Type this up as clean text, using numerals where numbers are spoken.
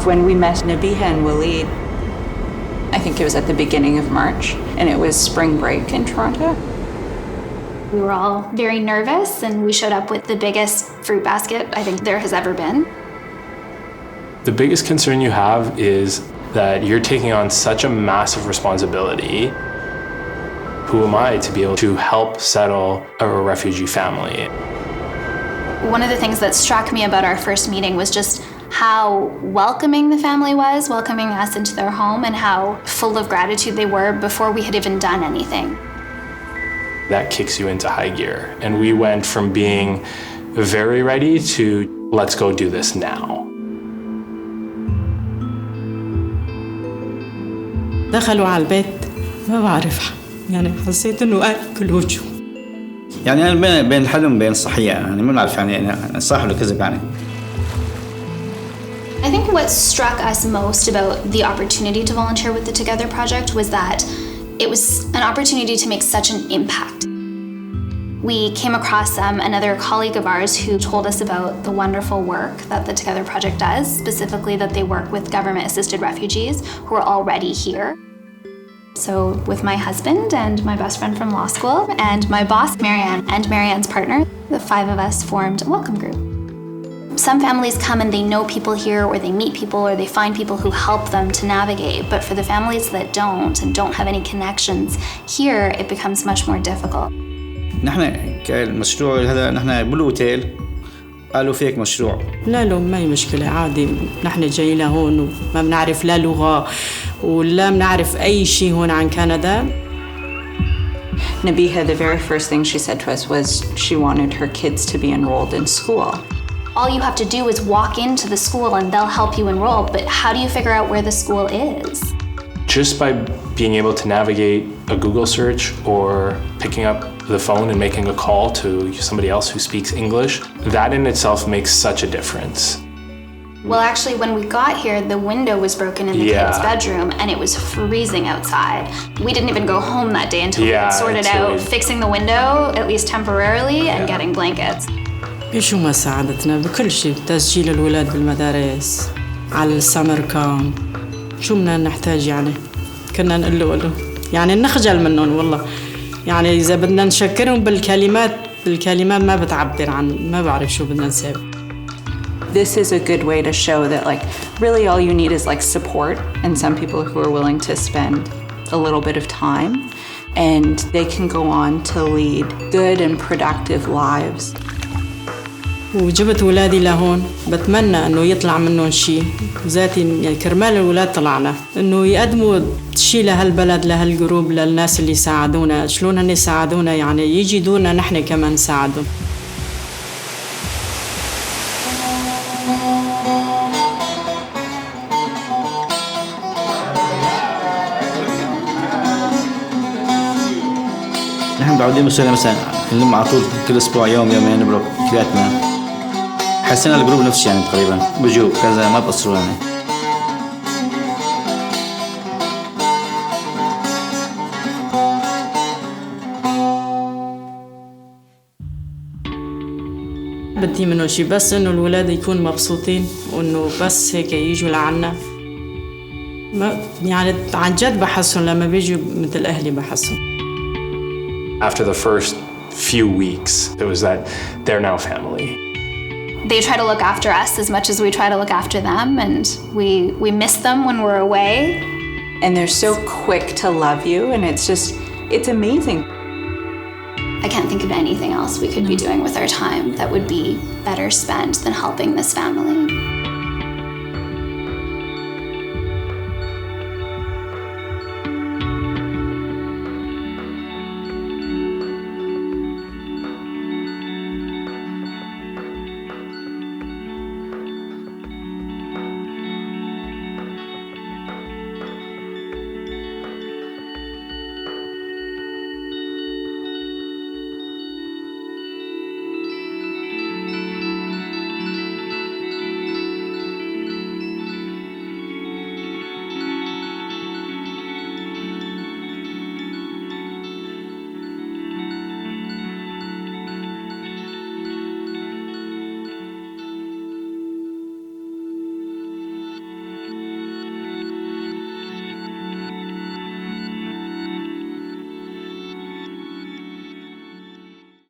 When we met Nabiha and Waleed, I think it was at the beginning of March, and it was spring break in Toronto. We were all very nervous, and we showed up with the biggest fruit basket I think there has ever been. The biggest concern you have is that you're taking on such a massive responsibility. Who am I to be able to help settle a refugee family? One of the things that struck me about our first meeting was just how welcoming the family was, welcoming us into their home, and how full of gratitude they were before we had even done anything. That kicks you into high gear. And we went from being very ready to let's go do this now. دخلوا على البيت ما بعرف يعني حسيت انه اكل وجهه يعني انا بين الحلم بين الصحيه يعني ما بعرف يعني صح ولا كذب يعني. I think what struck us most about the opportunity to volunteer with the Together project was that it was an opportunity to make such an impact. We came across another colleague of ours who told us about the wonderful work that the Together project does, specifically that they work with government-assisted refugees who are already here. So with my husband and my best friend from law school and my boss, Marianne, and Marianne's partner, the 5 of us formed a welcome group. Some families come and they know people here, or they meet people, or they find people who help them to navigate. But for the families that don't and don't have any connections here, it becomes much more difficult. نحن كالمشروع هذا نحن بالأوتيل قالوا فيك مشروع. لا ما هي مشكلة عادي، نحن جايين هون وما بنعرف لا لغة ولا بنعرف أي شيء هون عن كندا. Nabiha, the very first thing she said to us was she wanted her kids to be enrolled in school. All you have to do is walk into the school and they'll help you enroll, but how do you figure out where the school is? Just by being able to navigate a Google search or picking up the phone and making a call to somebody else who speaks English, that in itself makes such a difference. Well, actually, when we got here, the window was broken in the kids' bedroom and it was freezing outside. We didn't even go home that day until we had sorted out fixing the window, at least temporarily, and getting blankets. شو ما ساعدتنا بكل شيء، تسجيل الولاد بالمدارس، على السمر كامب، شو بدنا نحتاج يعني؟ كنا نقول له يعني نخجل منهم والله، يعني إذا بدنا نشكرهم بالكلمات ما بتعبر عن ما بعرف شو بدنا نسوي. This is a good way to show that like really all you need is like support and some people who are willing to spend a little bit of time and they can go on to lead good and productive lives. وجبت ولادي لهون بتمنى انه يطلع منهم شيء ذاتي يعني كرمال الولاد طلعنا انه يقدموا شيء لهالبلد لهالجروب للناس اللي ساعدونا شلون هن يساعدونا يعني يجي دورنا نحن كمان نساعدهم. نحن متعودين مثلا نلم على طول كل اسبوع يومين نبرك كلياتنا. حسنا الجروب نفسه يعني تقريبا بيجوا كذا ما بقصروا يعني. بدي منه شيء بس انه الولاد يكونوا مبسوطين وانه بس هيك يجوا لعنا. ما يعني عن جد بحسهم لما بيجوا مثل اهلي بحسهم. After the first few weeks, it was that they're now family. They try to look after us as much as we try to look after them, and we miss them when we're away. And they're so quick to love you, and it's amazing. I can't think of anything else we could be doing with our time that would be better spent than helping this family.